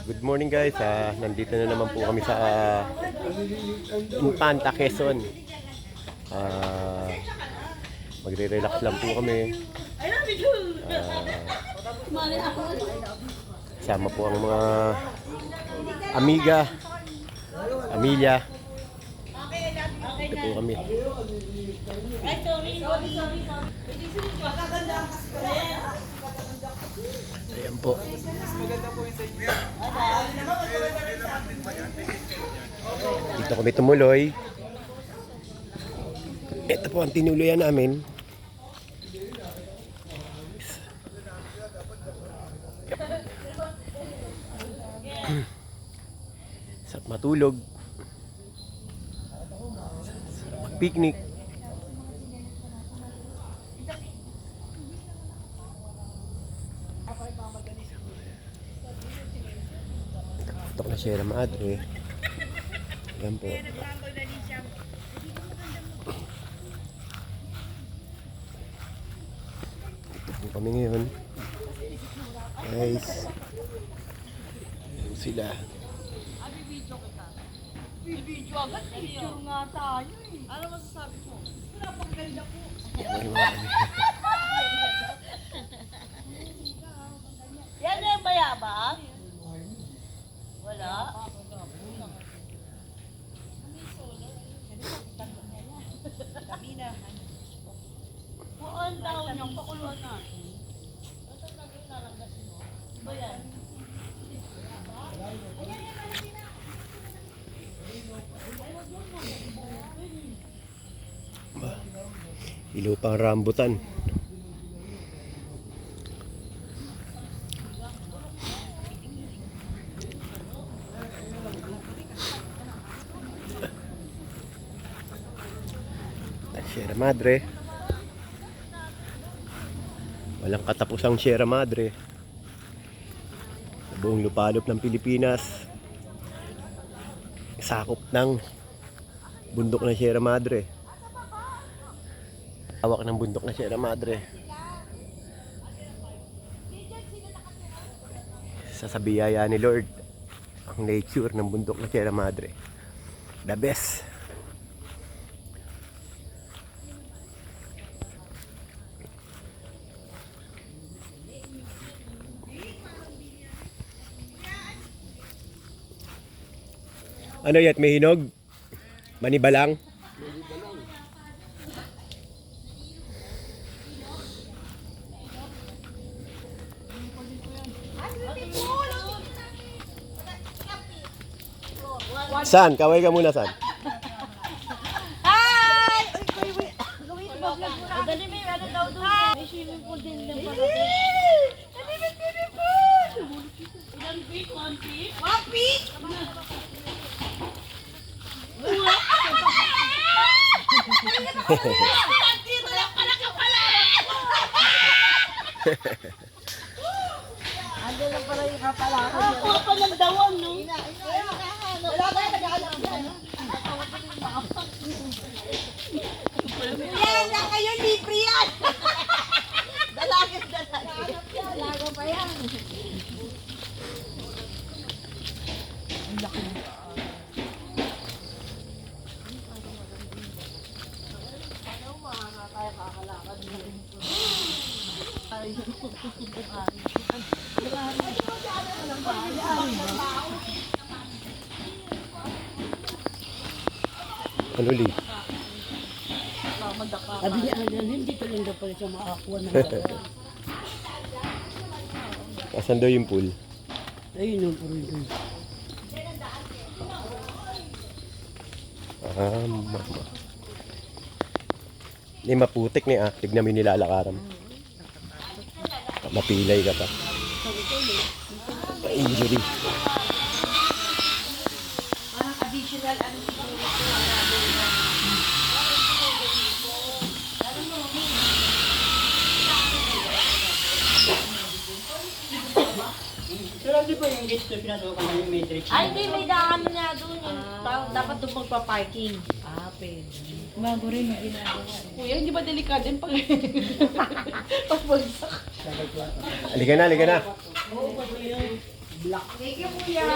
Good morning guys, nandito na naman po kami sa Infanta, Quezon. Magre-relax lang po kami. Kasama po ang mga amiga, pamilya. Ito po kami. Ayan po. Dito kami tumuloy. Ito po ang tinuluyan namin. Sarap matulog. Sarap mag-picnic. Tok na Sierra Madre. Ayan po. Ito po kami ngayon. Guys. Ayan sila. Video agad, picture nga tayo eh. Ano masasabi mo? Wala pang ganda po. Yan yung bayabang? Wala? Buwan daw niyang pakuluan natin. Ito naging naranggasin mo. Ba yan? Ilo pang rambutan. Sierra Madre. Walang katapusang Sierra Madre. Sa buong lupalop ng Pilipinas. Sakop ng bundok ng Sierra Madre. Hawak ng bundok ng Sierra Madre. Sa biyaya ni Lord, ang nature ng bundok ng Sierra Madre. The best. Ano yat, may hinog? Manibalang? San? Kaway ka muna, San? Hi! Gawin mo vlog muna. Dali may ano daw doon. May swimming pool din lang pala. Dali may swimming pool! Ilan feet? 1 feet? 1 feet? Dito lang pala ka pala! Ando lang pala yung kapala. Ako pa ng dawan, no? Wala ba yung nag-aalam yan? Yan lang kayo, libre yan! Dalagin. Dalaga pa yan. Ang laki na. Ano makakakaya kakalakad mo rin ito? Ano li? Sabi niya, hindi ko lang daw pala siya makakuha ng Asan daw yung pool? ayun yung puro doon. Mama. Hindi maputik ni tignan mo yung nilalakaran. Mapilay ka pa. Injury. Additional ano Pero di ba yung gate na pinasukan ng yung matrix? ay, hindi, may daan nga doon. Dapat doon magpa-parking. Pwede. Bago rin yung ginagawa. Kuya, hindi ba delikado yun pag pagbagsak? Halika na, halika na. Nilalagyan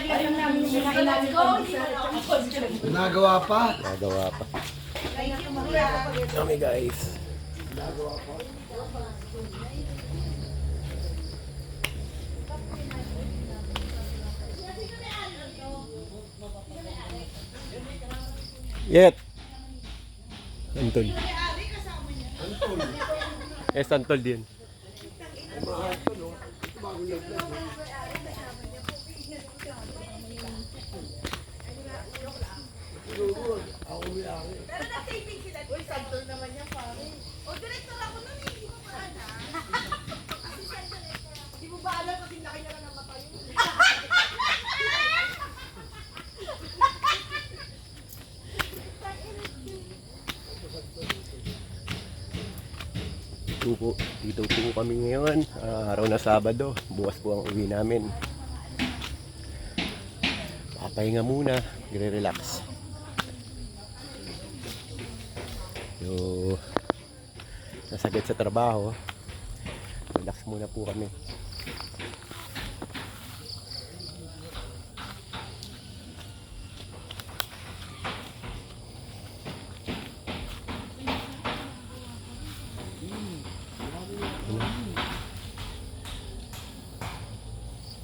lang namin yung pinakailalim ko. Nagawa pa. Nagawa pa. Kami guys. Yet. Antol. Antol din. Dito po kami ngayon, araw na Sabado, bukas po ang uwi namin. Papahinga muna, gre-relax. Nasagad sa trabaho, relax muna po kami.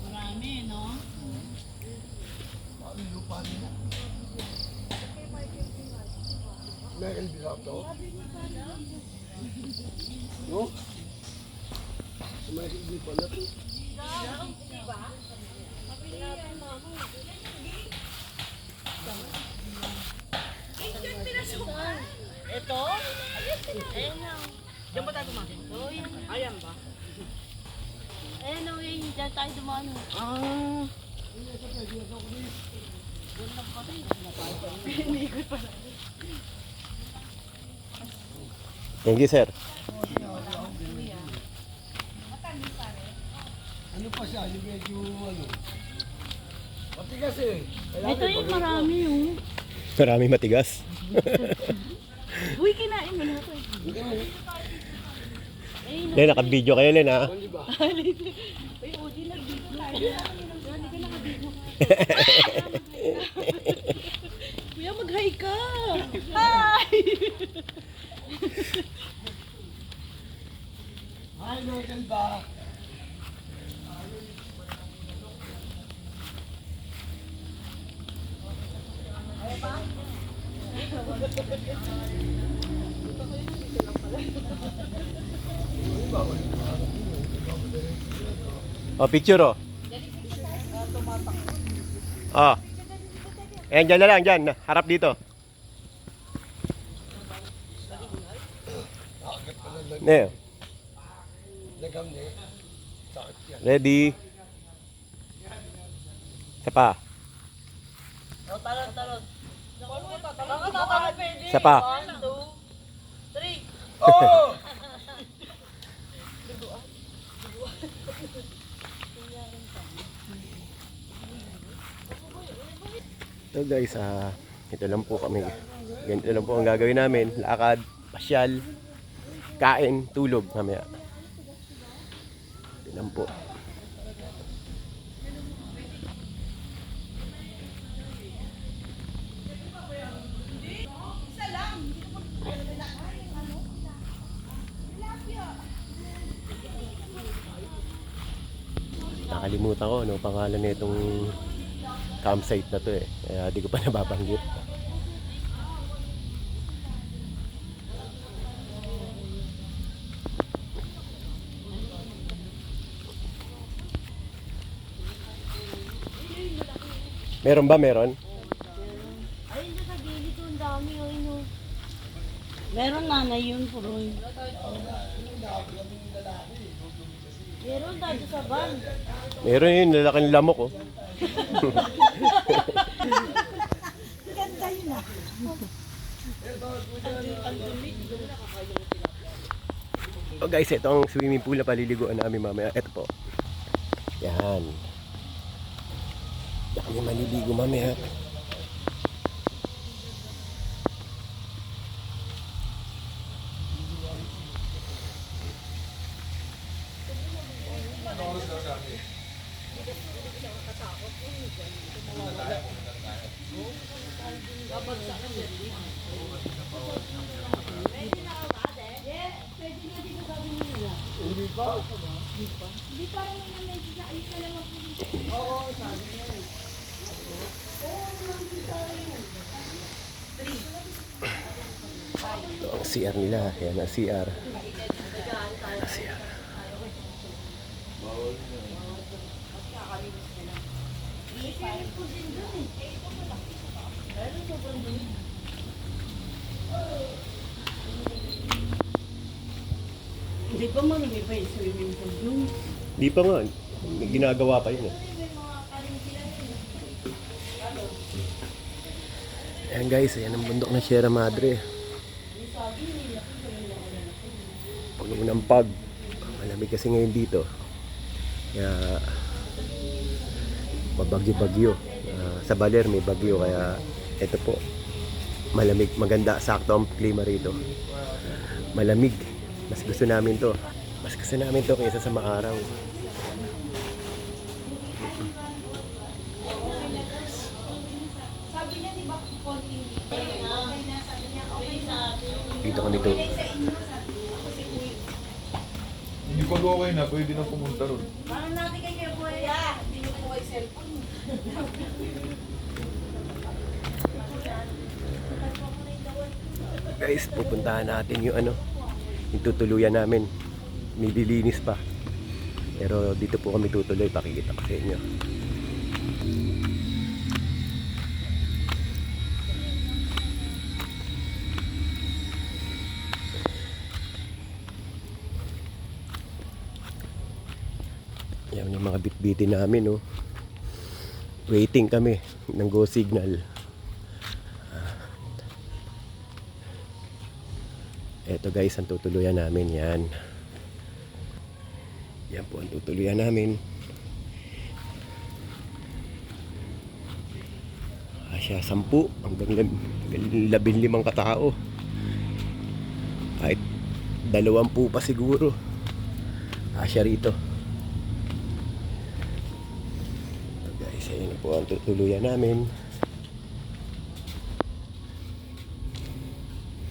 Marami, no? Meron din to. No? May hindi pala to. Ito? Ayan na. Diyan ba tayo dumaan? Oo, yan. Ayan ba? Ayan na, diyan tayo dumaan. Ah. Thank you, sir. Ano pa siya? Yung medyo ano? Matigas eh. Ito yung marami yung. Marami matigas. Uy, kinain mo na ito. Len, naka-video kayo, Len, ha? Uy, Udi, nag-video tayo. Hindi ka naka-video. Kuya, mag-hi ka. Hi! Hi, Logan ba? Oh, picture, oh. Ah. Ayan, dyan na lang, dyan. Harap dito. Ne. Nagam ni. Sakit yan. Ready. Isa pa. Talon. Tatalon, pwede. Isa pa. 1, 2, 3. Oh! So guys, ito lang po kami. Ganito lang po ang gagawin namin. Lakad, pasyal, kain, tulog mamaya. Ito lang po. Nakalimutan ko ano pangalan nitong campsite na to eh. Kaya di ko pa nababanggit. Meron ba? Meron? Ayun na sa gilid ko, ang dami. Meron nanay yun, puroy. Meron tayo sa van. Meron yun, lalaking lamok oh. Ganda yun ah. Oh guys, ito ang swimming pool na paliliguan namin mamaya. Ito po. Yan. Yan kami maliligo mamaya. Ito ang CR nila. Yan ang CR. Ang CR. Hindi pa marami pa yung swimming pool dun. Di pa nga. May ginagawa pa yun eh. Ayan guys, ayan ang bundok ng Sierra Madre. Puno ng pag. Malamig kasi ngayon dito. Kaya mabagyo-bagyo. Sa Baler may bagyo kaya ito po. Malamig, maganda, sakto ang klima rito. Malamig. Mas gusto namin to. Mas gusto namin to kaysa sa maaraw. Dito kami to. Hindi pag okay na, pwede na pumunta ron. Parang natin kay Kuya Buya. Hindi nyo po kayo cellphone. Guys, pupuntahan natin yung ano, yung tutuluyan namin. Nililinis pa. Pero dito po kami tutuloy, pakikita ko sa inyo. Yan yung mga bitbitin namin, oh. Waiting kami ng go signal. Eto guys, ang tutuluyan namin yan. Yan po ang tutuluyan namin. Asya 10 hanggang 15 katao. Kahit 20 pa siguro. Asya rito. Ito guys, ayun po ang tutuluyan namin.